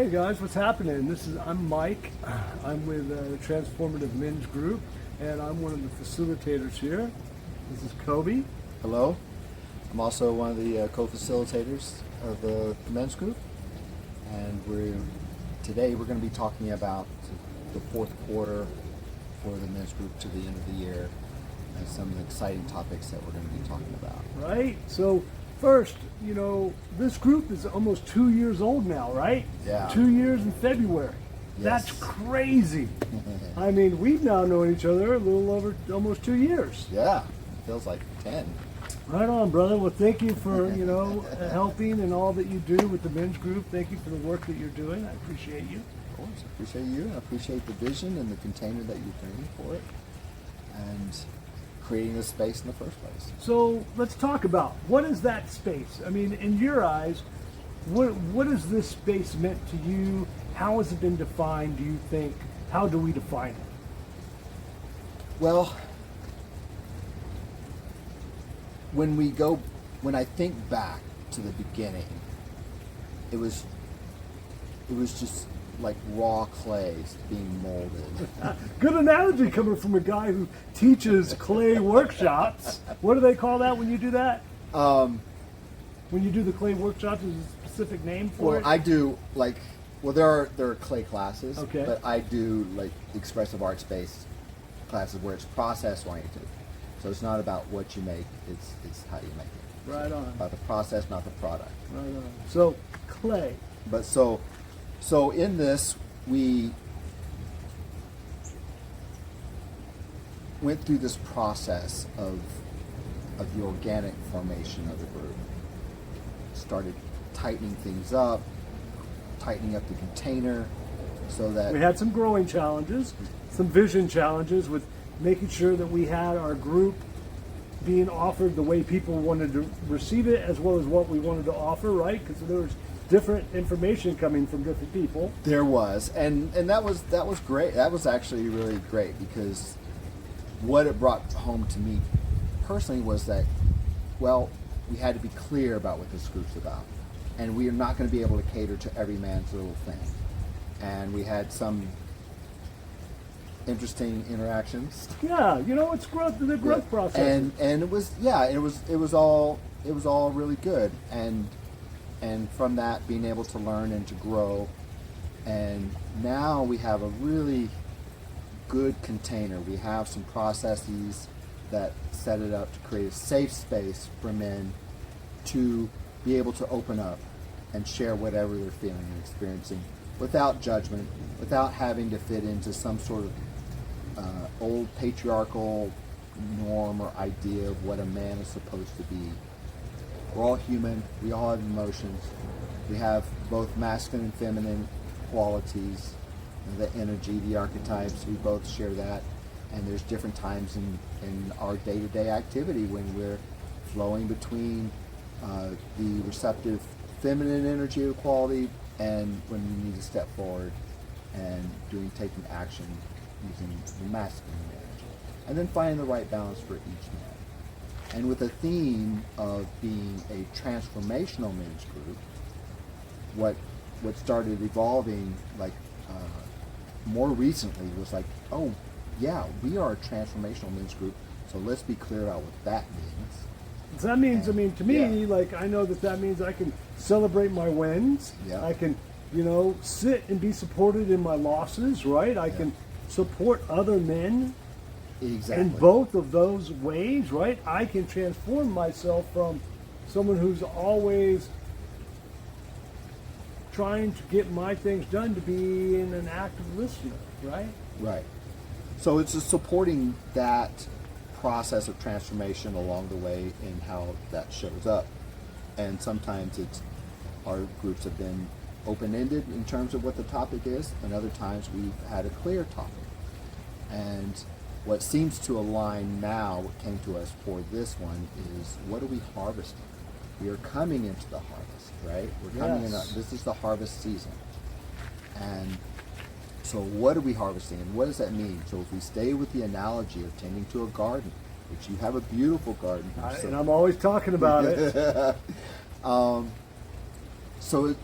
Hey guys, what's happening? I'm Mike. I'm with Transformative Men's Group, and I'm one of the facilitators here. This is Kobe. Hello. I'm also one of the co-facilitators of the men's group, and today we're going to be talking about the fourth quarter for the men's group to the end of the year, and some of the exciting topics that we're going to be talking about. Right. So first, this group is almost 2 years old now, right? Yeah. 2 years in February. Yes. That's crazy. I mean, we've now known each other a little over almost 2 years. Yeah, it feels like 10. Right on, brother. Well, thank you for, helping and all that you do with the men's group. Thank you for the work that you're doing. I appreciate you. Of course, I appreciate you. I appreciate the vision and the container that you're bringing for it, and creating this space in the first place. So let's talk about, what is that space? I mean, in your eyes, what is this space meant to you? How has it been defined, do you think? How do we define it? Well, when I think back to the beginning, it was just like raw clay being molded. Good analogy coming from a guy who teaches clay workshops. What do they call that when you do that? When you do the clay workshops, there's a specific name for it? Well, I do there are clay classes, okay, but I do like expressive art space classes where it's process oriented. So it's not about what you make, it's how you make it. Right on. About the process, not the product. Right on. So clay. But so in this, we went through this process of the organic formation of the group. Started tightening things up, tightening up the container so that We had some growing challenges, some vision challenges with making sure that we had our group being offered the way people wanted to receive it, as well as what we wanted to offer, right? Because there was different information coming from different people. there was, and that was great. That was actually really great, because what it brought home to me personally was that, well, we had to be clear about what this group's about, and we are not going to be able to cater to every man's little thing. And we had some interesting interactions. Yeah, it's growth, the growth process. And it was all really good, and from that, being able to learn and to grow, and now we have a really good container. We have some processes that set it up to create a safe space for men to be able to open up and share whatever they're feeling and experiencing without judgment, without having to fit into some sort of old patriarchal norm or idea of what a man is supposed to be. We're all human. We all have emotions. We have both masculine and feminine qualities, the energy, the archetypes. We both share that. And there's different times in our day-to-day activity when we're flowing between the receptive feminine energy of quality and when we need to step forward and taking action using the masculine energy. And then finding the right balance for each man. And with the theme of being a transformational men's group, what started evolving more recently was oh yeah, we are a transformational men's group, so let's be clear about what that means. That means, to me, yeah. I know that means I can celebrate my wins. Yeah. I can, sit and be supported in my losses, right? I can support other men. Exactly. In both of those ways, right? I can transform myself from someone who's always trying to get my things done to being an active listener, right? Right. So it's just supporting that process of transformation along the way and how that shows up. And sometimes our groups have been open-ended in terms of what the topic is, and other times we've had a clear topic. And what seems to align now, what came to us for this one, is what are we harvesting? We are coming into the harvest, right? We're coming in. This is the harvest season. And so what are we harvesting, and what does that mean? So if we stay with the analogy of tending to a garden, which you have a beautiful garden. And I'm always talking about it. So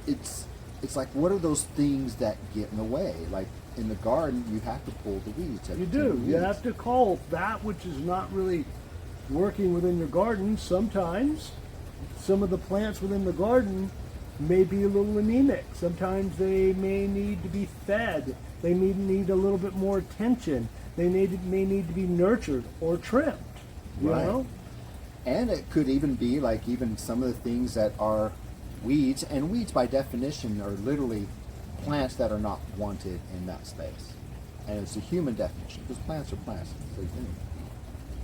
it's it's like, what are those things that get in the way? Like in the garden, you have to pull the weeds. You do. You have to call that which is not really working within your garden. Sometimes some of the plants within the garden may be a little anemic. Sometimes they may need to be fed. They may need a little bit more attention. They may need to be nurtured or trimmed. You know? And it could even be like even some of the things that are weeds, and weeds by definition are literally plants that are not wanted in that space. And it's a human definition, because plants are plants.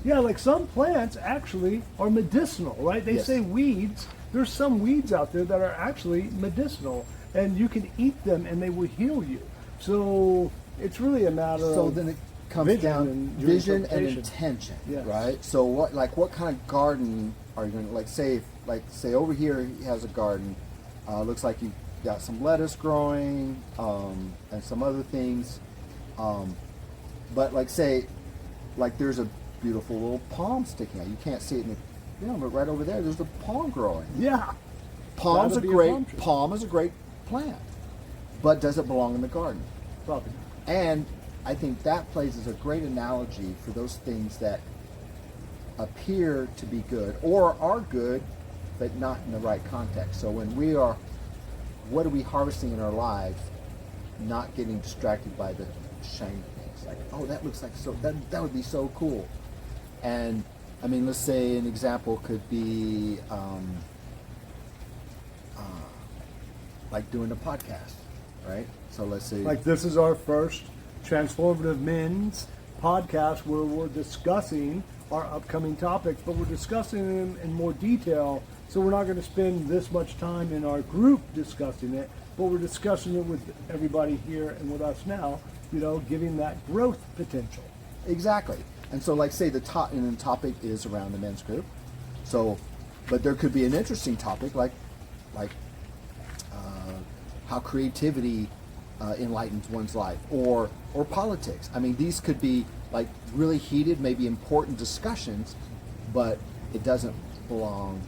Yeah, like some plants actually are medicinal, right? They say weeds. There's some weeds out there that are actually medicinal, and you can eat them and they will heal you. So it's really a matter of then it comes down vision and intention, right? So what kind of garden are you going to, like say over here he has a garden, looks like you've got some lettuce growing, and some other things, but like say, like there's a beautiful little palm sticking out. You can't see it in the, but right over there's a palm growing. Yeah. Palm is a great plant, but does it belong in the garden? Probably. And I think that plays as a great analogy for those things that appear to be good or are good, but not in the right context. So when we are, what are we harvesting in our lives? Not getting distracted by the shiny things. Like, oh, that looks like that would be so cool. And I mean, let's say an example could be like doing a podcast, right? So let's say, like this is our first Transformative Men's podcast where we're discussing our upcoming topics, but we're discussing them in more detail. So we're not going to spend this much time in our group discussing it, but we're discussing it with everybody here and with us now, giving that growth potential. Exactly. And so like say the topic is around the men's group. So, but there could be an interesting topic like how creativity enlightens one's life, or politics. I mean, these could be like really heated, maybe important discussions, but it doesn't belong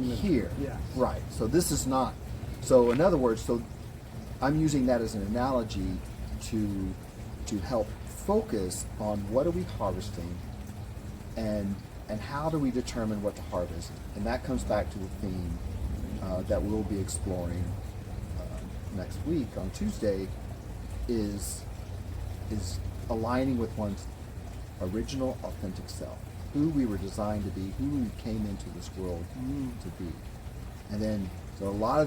here. Yes. Right. So this is not. So in other words, so I'm using that as an analogy to help focus on what are we harvesting, and how do we determine what to harvest, and that comes back to the theme that we'll be exploring next week on Tuesday, is aligning with one's original authentic self, who we were designed to be, who we came into this world to be. And then so a lot of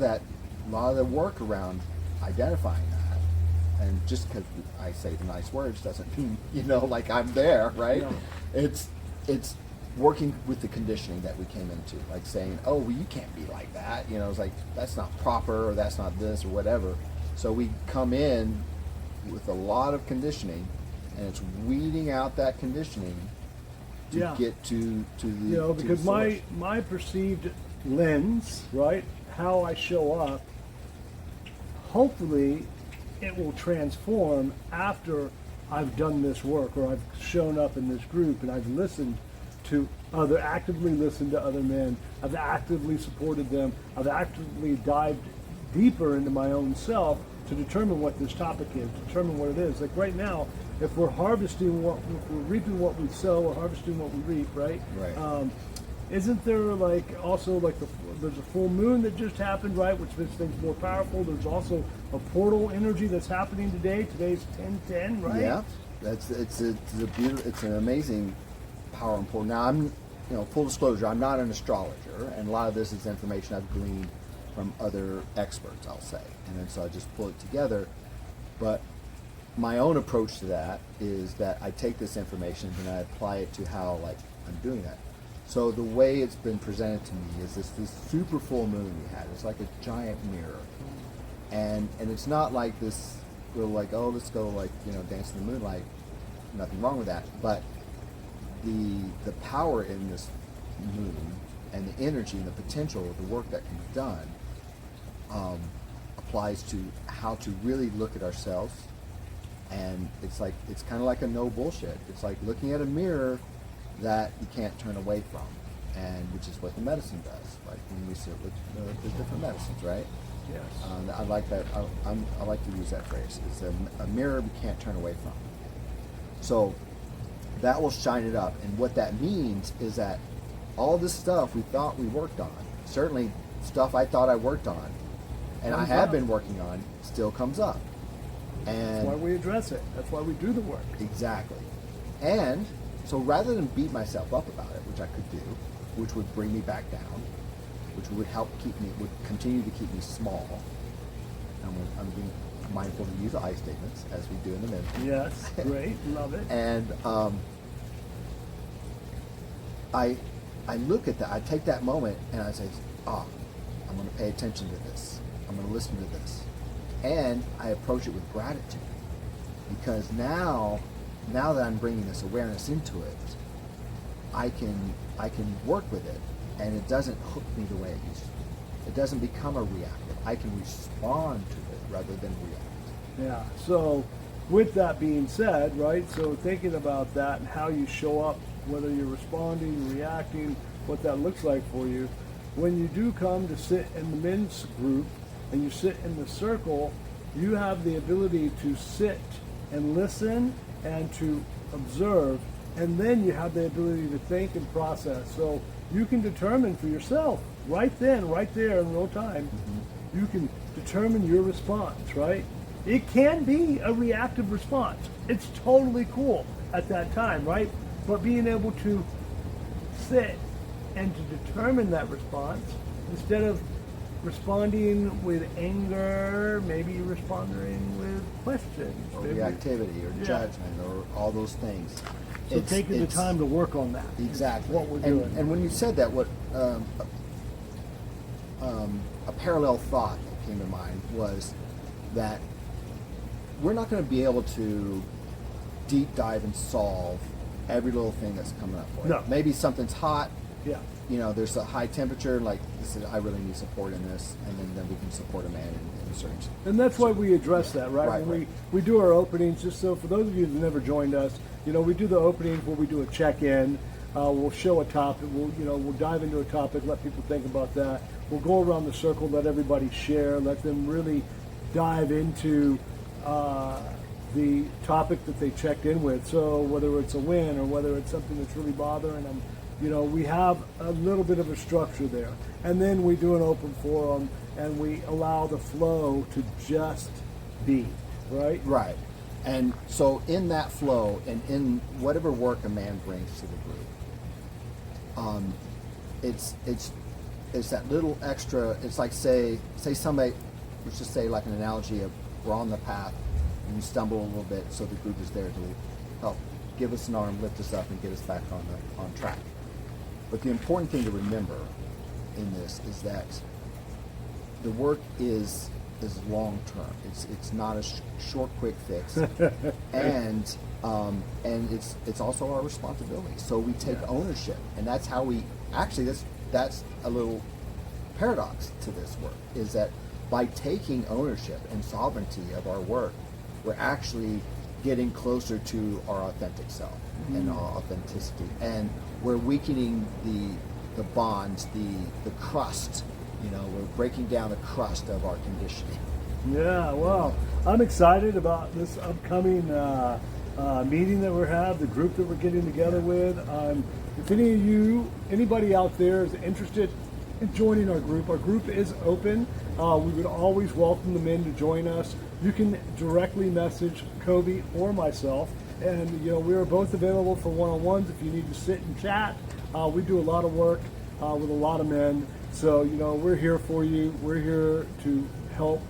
the work around identifying that, and just because I say the nice words doesn't mean like I'm there, right? No. It's working with the conditioning that we came into, like saying, oh, well, you can't be like that. It's like, that's not proper, or that's not this, or whatever. So we come in with a lot of conditioning, and it's weeding out that conditioning to get to the because the my perceived lens, right, how I show up, hopefully it will transform after I've done this work, or I've shown up in this group and I've actively listened to other men. I've actively supported them. I've actively dived deeper into my own self to determine what this topic is, determine what it is. Like right now, if we're reaping what we sow, we're harvesting what we reap, right? Right. Isn't there there's a full moon that just happened, right, which makes things more powerful. There's also a portal energy that's happening today. Today's 10/10, right? Yeah, it's an amazing power and portal. Now I'm, full disclosure, I'm not an astrologer, and a lot of this is information I've gleaned from other experts, I'll say, and then so I just pull it together. But my own approach to that is that I take this information and I apply it to how I'm doing that. So the way it's been presented to me is this super full moon we had. It's like a giant mirror, and it's not like this little let's go dance in the moonlight. Nothing wrong with that, but the power in this moon and the energy and the potential of the work that can be done applies to how to really look at ourselves. And it's kind of like a no bullshit. It's like looking at a mirror that you can't turn away from, and which is what the medicine does. Like when we sit with the different medicines, right? Yes. I like that. I like to use that phrase. It's a mirror we can't turn away from. So that will shine it up. And what that means is that all this stuff we thought we worked on, certainly stuff I thought I worked on, and I have been working on, still comes up. And that's why we address it. That's why we do the work. Exactly. And so rather than beat myself up about it, which I could do, which would bring me back down, which would help keep me, would continue to keep me small. I'm being mindful to use I statements as we do in the ministry. Yes, great, love it. And I look at that, I take that moment and I say, I'm going to pay attention to this. I'm going to listen to this. And I approach it with gratitude. Because now that I'm bringing this awareness into it, I can work with it, and it doesn't hook me the way it used to. It doesn't become a reactive. I can respond to it rather than react. Yeah. So, with that being said, right? So thinking about that and how you show up, whether you're responding, reacting, what that looks like for you, when you do come to sit in the men's group and you sit in the circle, you have the ability to sit and listen and to observe, and then you have the ability to think and process. So you can determine for yourself right then, right there in real time, you can determine your response, right? It can be a reactive response. It's totally cool at that time, right? But being able to sit and to determine that response instead of responding with anger, maybe responding with questions. Or maybe. reactivity or judgment or all those things. So taking the time to work on that. Exactly. What we're doing. And when you said that, what a parallel thought that came to mind was that we're not going to be able to deep dive and solve every little thing that's coming up for us. No. Maybe something's hot. Yeah. You know, there's a high temperature, like this is, I really need support in this, and then we can support a man in a certain. And that's why we address that, right? Right, When right. we do our openings, just so for those of you who've never joined us, you know, we do the openings where we do a check-in. We'll show a topic. We'll dive into a topic, let people think about that. We'll go around the circle, let everybody share, let them really dive into the topic that they checked in with. So whether it's a win or whether it's something that's really bothering them, you know, we have a little bit of a structure there. And then we do an open forum and we allow the flow to just be, right? Right. And so in that flow and in whatever work a man brings to the group, it's that little extra. It's like say somebody, let's just say like an analogy of we're on the path and we stumble a little bit, so the group is there to help give us an arm, lift us up, and get us back on track. But the important thing to remember in this is that the work is long term. It's not a short, quick fix, and it's also our responsibility. So we take ownership, and that's how we actually. That's a little paradox to this work, is that by taking ownership and sovereignty of our work, we're actually getting closer to our authentic self and our authenticity, and we're weakening the bonds, the crust. You know, we're breaking down the crust of our conditioning. Yeah, well, I'm excited about this upcoming meeting that we have, the group that we're getting together with. If anybody out there is interested in joining our group is open. We would always welcome the men to join us. You can directly message Kobe or myself, and you know, we are both available for one-on-ones if you need to sit and chat. We do a lot of work with a lot of men, so you know, we're here for you. We're here to help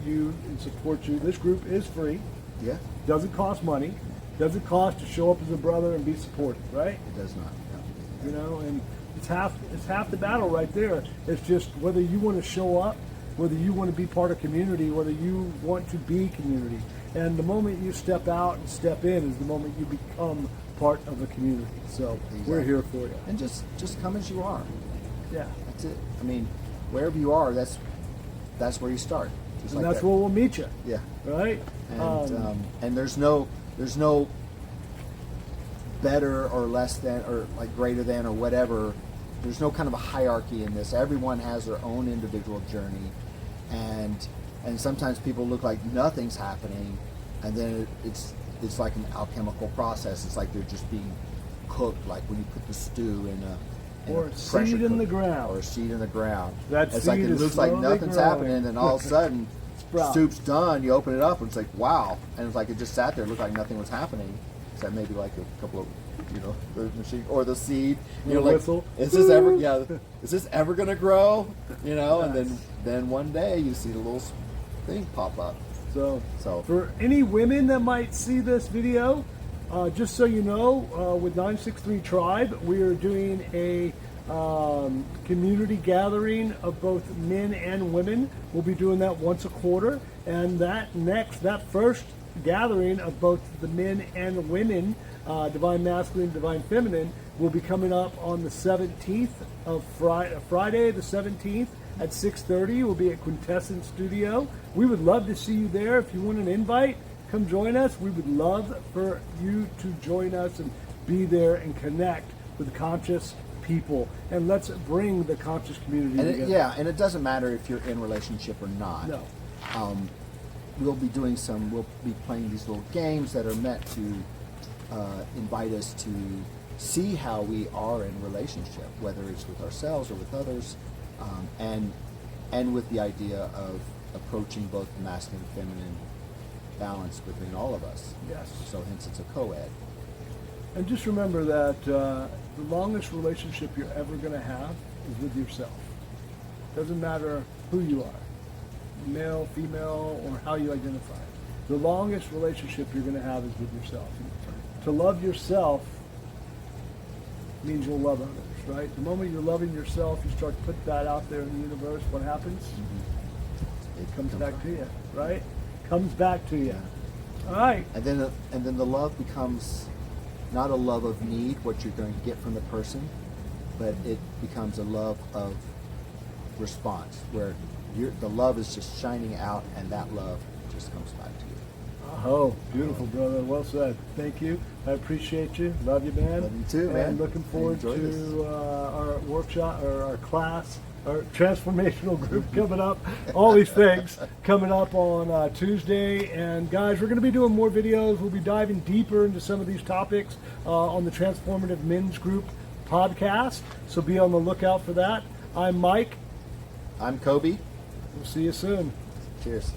you and support you. This group is free. Yeah, Doesn't cost money. Doesn't cost to show up as a brother and be supported, right? it does not. No. You know, and it's half the battle right there. It's just whether you want to show up, whether you want to be part of community, whether you want to be community. And the moment you step out and step in is the moment you become part of a community. So we're here for you. And just come as you are. Yeah. That's it. I mean, wherever you are, that's where you start. Just And like that's that. where we'll meet you. Yeah. Right? And there's no better or less than or like greater than or whatever. There's no kind of a hierarchy in this. Everyone has their own individual journey, and sometimes people look like nothing's happening, and then it's like an alchemical process. It's like they're just being cooked, like when you put the stew in or a a pressure seed in the cooker, ground. or a seed in the ground. That it's like seed it is looks like slowly nothing's growing. happening, and then all of a sudden, Sprout. soup's done. You open it up, and it's like wow, and it's like it just sat there, looked like nothing was happening. Except maybe like a couple of, the machine or the seed. Little Like, whistle. is this ever? Yeah, is this ever gonna grow? And Yes. then one day you see the little thing pop up. So So for any women that might see this video, just so you know, with 963 Tribe, we are doing a community gathering of both men and women. We'll be doing that once a quarter, and that first gathering of both the men and women, divine masculine, divine feminine, will be coming up on the 17th of Friday the 17th at 6:30. We'll be at Quintessence Studio. We would love to see you there. If you want an invite, come join us. We would love for you to join us and be there and connect with conscious people, and let's bring the conscious community and together. and it doesn't matter if you're in a relationship or not. No. We'll be playing these little games that are meant to invite us to see how we are in relationship, whether it's with ourselves or with others, and with the idea of approaching both the masculine and feminine balance within all of us. Yes. So hence it's a co-ed. And just remember that the longest relationship you're ever going to have is with yourself. Doesn't matter who you are, male, female, or how you identify. The longest relationship you're going to have is with yourself. To love yourself means you'll love others, right? The moment you're loving yourself, you start to put that out there in the universe, what happens? It comes back to you, right? Comes back to you. All right. And then the love becomes not a love of need, what you're going to get from the person, but it becomes a love of response, where the love is just shining out, and that love just comes back to you. Oh, beautiful, brother. Well said. Thank you. I appreciate you. Love you, man. Love you too, man. And looking forward Enjoy this. to our workshop or our class, our transformational group coming up. All these things coming up on Tuesday. And guys, we're going to be doing more videos. We'll be diving deeper into some of these topics on the Transformative Men's Group podcast. So be on the lookout for that. I'm Mike. I'm Kobe. We'll see you soon. Cheers.